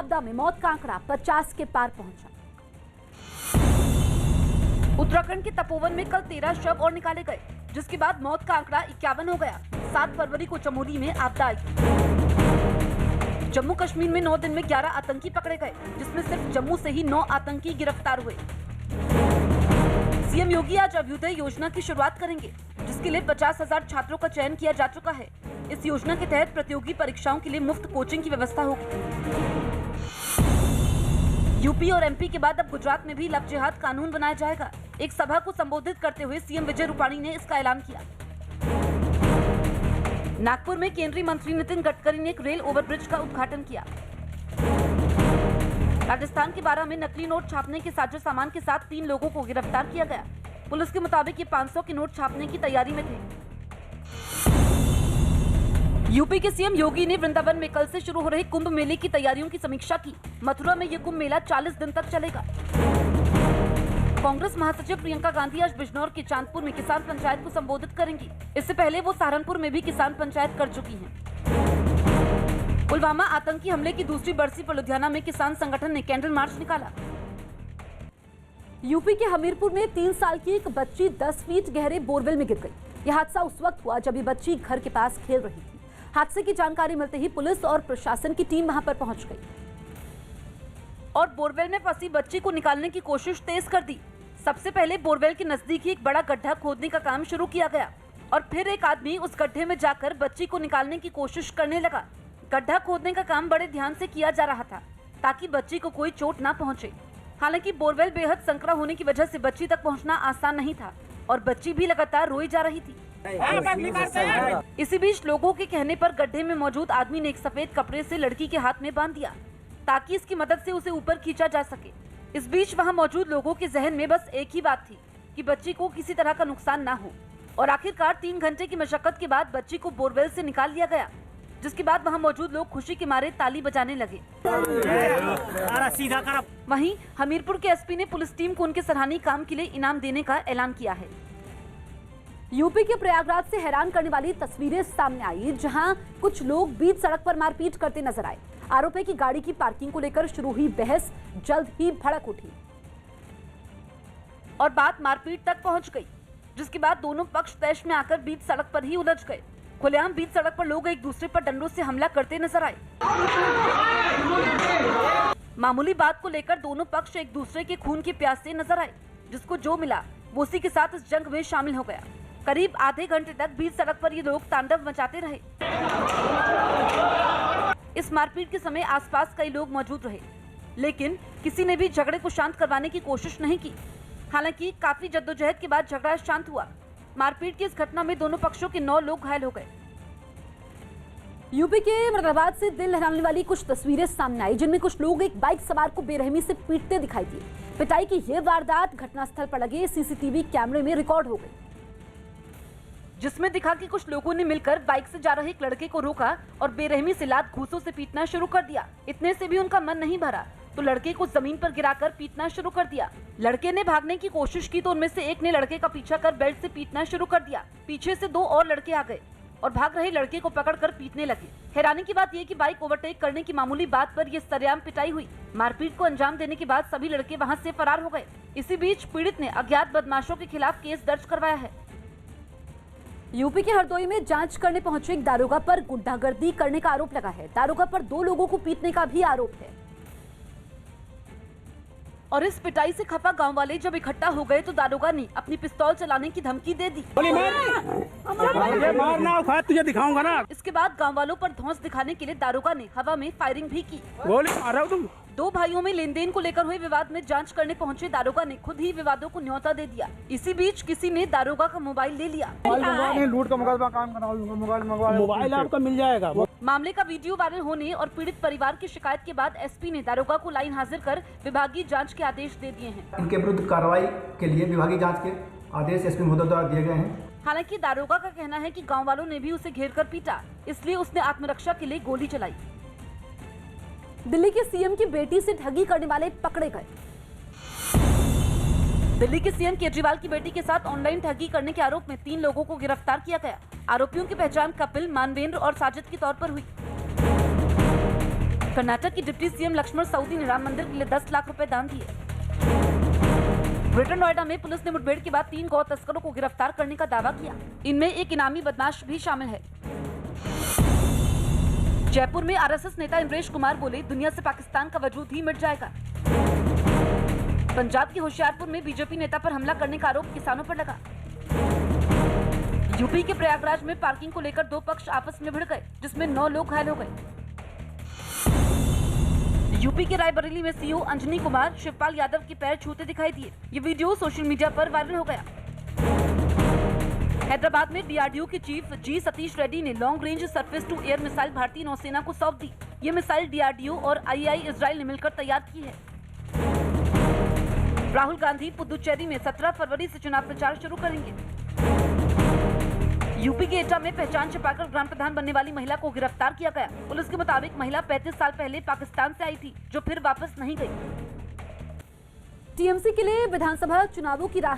आपदा में मौत का आंकड़ा 50 के पार पहुंचा। उत्तराखंड के तपोवन में कल 13 शव और निकाले गए, जिसके बाद मौत का आंकड़ा 51 हो गया। 7 फरवरी को चमोली में आपदा आई। जम्मू कश्मीर में 9 दिन में 11 आतंकी पकड़े गए, जिसमें सिर्फ जम्मू से ही 9 आतंकी गिरफ्तार हुए। सीएम योगी आज अभ्युदय योजना की शुरुआत करेंगे, जिसके लिए 50,000 छात्रों का चयन किया जा चुका है। इस योजना के तहत प्रतियोगी परीक्षाओं के लिए मुफ्त कोचिंग की व्यवस्था होगी। यूपी और एमपी के बाद अब गुजरात में भी लव जिहाद कानून बनाया जाएगा। एक सभा को संबोधित करते हुए सीएम विजय रूपाणी ने इसका ऐलान किया। नागपुर में केंद्रीय मंत्री नितिन गडकरी ने एक रेल ओवरब्रिज का उद्घाटन किया। राजस्थान के बारां में नकली नोट छापने के साजो सामान के साथ 3 लोगों को गिरफ्तार किया गया। पुलिस के मुताबिक ये 500 के नोट छापने की तैयारी में थे। यूपी के सीएम योगी ने वृंदावन में कल से शुरू हो रहे कुंभ मेले की तैयारियों की समीक्षा की। मथुरा में ये कुंभ मेला 40 दिन तक चलेगा। कांग्रेस महासचिव प्रियंका गांधी आज बिजनौर के चांदपुर में किसान पंचायत को संबोधित करेंगी। इससे पहले वो सहारनपुर में भी किसान पंचायत कर चुकी हैं। पुलवामा आतंकी हमले की दूसरी बरसी पर लुधियाना में किसान संगठन ने कैंडल मार्च निकाला। यूपी के हमीरपुर में 3 साल की एक बच्ची 10 फीट गहरे बोरवेल में गिर गई। यह हादसा उस वक्त हुआ जब ये बच्ची घर के पास खेल रही थी। हादसे की जानकारी मिलते ही पुलिस और प्रशासन की टीम वहां पर पहुंच गई और बोरवेल में फंसी बच्ची को निकालने की कोशिश तेज कर दी। सबसे पहले बोरवेल के नजदीक ही एक बड़ा गड्ढा खोदने का काम शुरू किया गया और फिर एक आदमी उस गड्ढे में जाकर बच्ची को निकालने की कोशिश करने लगा। गड्ढा खोदने का काम बड़े ध्यान से किया जा रहा था ताकि बच्ची को कोई चोट ना पहुंचे। हालांकि बोरवेल बेहद संकरा होने की वजह से बच्ची तक पहुंचना आसान नहीं था और बच्ची भी लगातार रोई जा रही थी। इसी बीच लोगों के कहने पर गड्ढे में मौजूद आदमी ने एक सफेद कपड़े से लड़की के हाथ में बांध दिया ताकि इसकी मदद से उसे ऊपर खींचा जा सके। इस बीच वहां मौजूद लोगों के जहन में बस एक ही बात थी कि बच्ची को किसी तरह का नुकसान ना हो और आखिरकार 3 घंटे की मशक्कत के बाद बच्ची को बोरवेल से निकाल लिया गया, जिसके बाद वहां मौजूद लोग खुशी के मारे ताली बजाने लगे। वहीं हमीरपुर के एसपी ने पुलिस टीम को उनके सराहनीय काम के लिए इनाम देने का ऐलान किया है। यूपी के प्रयागराज से हैरान करने वाली तस्वीरें सामने आई, जहां कुछ लोग बीच सड़क पर मारपीट करते नजर आए। आरोप है कि गाड़ी की पार्किंग को लेकर शुरू हुई बहस जल्द ही भड़क उठी और बात मारपीट तक पहुंच गई, जिसके बाद दोनों पक्ष तैश में आकर बीच सड़क पर ही उलझ गए। खुलेआम बीच सड़क पर लोग एक दूसरे पर डंडों से हमला करते नजर आए। मामूली बात को लेकर दोनों पक्ष एक दूसरे के खून के प्यासे नजर आए। जिसको जो मिला वो उसी के साथ इस जंग में शामिल हो गया। करीब आधे घंटे तक बीच सड़क पर ये लोग तांडव मचाते रहे। इस मारपीट के समय आसपास कई लोग मौजूद रहे, लेकिन किसी ने भी झगड़े को शांत करवाने की कोशिश नहीं की। हालांकि काफी जद्दोजहद के बाद झगड़ा शांत हुआ। मारपीट की इस घटना में दोनों पक्षों के 9 लोग घायल हो गए। यूपी के मुरादाबाद से दिल लहराने वाली कुछ तस्वीरें सामने आई, जिनमें कुछ लोग एक बाइक सवार को बेरहमी से पीटते दिखाई दिए। पिटाई की यह वारदात घटनास्थल पर लगे सीसीटीवी कैमरे में रिकॉर्ड हो गई, जिसमें दिखा कि कुछ लोगों ने मिलकर बाइक से जा रहे एक लड़के को रोका और बेरहमी से लात घूंसों से पीटना शुरू कर दिया। इतने से भी उनका मन नहीं भरा तो लड़के को जमीन पर गिराकर पीटना शुरू कर दिया। लड़के ने भागने की कोशिश की तो उनमें से एक ने लड़के का पीछा कर बेल्ट से पीटना शुरू कर दिया। पीछे से 2 और लड़के आ गए और भाग रहे लड़के को पकड़कर पीटने लगे। हैरानी की बात यह कि बाइक ओवरटेक करने की मामूली बात पर यह सरेआम पिटाई हुई। मारपीट को अंजाम देने के बाद सभी लड़के वहां से फरार हो गए। इसी बीच पीड़ित ने अज्ञात बदमाशों के खिलाफ केस दर्ज करवाया है। यूपी के हरदोई में जांच करने पहुंचे एक दारोगा पर गुंडागर्दी करने का आरोप लगा है। दारोगा पर 2 लोगों को पीटने का भी आरोप है और इस पिटाई से खफा गांव वाले जब इकट्ठा हो गए तो दारोगा ने अपनी पिस्तौल चलाने की धमकी दे दी। मारना औकात तुझे दिखाऊंगा ना। इसके बाद गांव वालों पर धौंस दिखाने के लिए दारोगा ने हवा में फायरिंग भी की। गोली मार रहा हो तुम। 2 भाइयों में लेन देन को लेकर हुए विवाद में जांच करने पहुंचे दारोगा ने खुद ही विवादों को न्योता दे दिया। इसी बीच किसी ने दारोगा का मोबाइल ले लिया। लूट का मोबाइल आपका मिल जाएगा। मामले का वीडियो वायरल होने और पीड़ित परिवार की शिकायत के बाद एसपी ने दारोगा को लाइन हाजिर कर विभागीय जांच के आदेश दे दिए हैं। इनके विरुद्ध कार्रवाई के लिए विभागीय जांच के आदेश एसपी महोदय द्वारा दिए गए हैं। हालांकि दारोगा का कहना है कि गांव वालों ने भी उसे घेरकर पीटा, इसलिए उसने आत्मरक्षा के लिए गोली चलाई। दिल्ली के सीएम की बेटी से ठगी करने वाले पकड़े गए। दिल्ली के सीएम केजरीवाल की बेटी के साथ ऑनलाइन ठगी करने के आरोप में 3 लोगों को गिरफ्तार किया गया। आरोपियों की पहचान कपिल, मानवेंद्र और साजिद के तौर पर हुई। कर्नाटक की डिप्टी सीएम लक्ष्मण साउदी ने राम मंदिर के लिए 10 लाख रुपए दान दिए। ग्रेटर नोएडा में पुलिस ने मुठभेड़ के बाद 3 गौ तस्करों को गिरफ्तार करने का दावा किया। इनमें एक इनामी बदमाश भी शामिल है। जयपुर में आरएसएस नेता इंद्रेश कुमार बोले, दुनिया से पाकिस्तान का वजूद ही मिट जाएगा। पंजाब के होशियारपुर में बीजेपी नेता पर हमला करने का आरोप किसानों पर लगा। यूपी के प्रयागराज में पार्किंग को लेकर 2 पक्ष आपस में भिड़ गए, जिसमें 9 लोग घायल हो गए। यूपी के रायबरेली में सीओ अंजनी कुमार शिवपाल यादव के पैर छूते दिखाई दिए। ये वीडियो सोशल मीडिया पर वायरल हो गया। हैदराबाद में डीआरडीओ के चीफ जी सतीश रेड्डी ने long range surface to air missile भारतीय नौसेना को सौंप दी। ये मिसाइल डीआरडीओ और आईआई इजराइल ने मिलकर तैयार की है। राहुल गांधी पुदुचेरी में 17 फरवरी से चुनाव प्रचार शुरू करेंगे। यूपी के एटा में पहचान छिपाकर ग्राम प्रधान बनने वाली महिला को गिरफ्तार किया गया। पुलिस के मुताबिक महिला 35 साल पहले पाकिस्तान से आई थी, जो फिर वापस नहीं गई। टीएमसी के लिए विधानसभा चुनावों की राह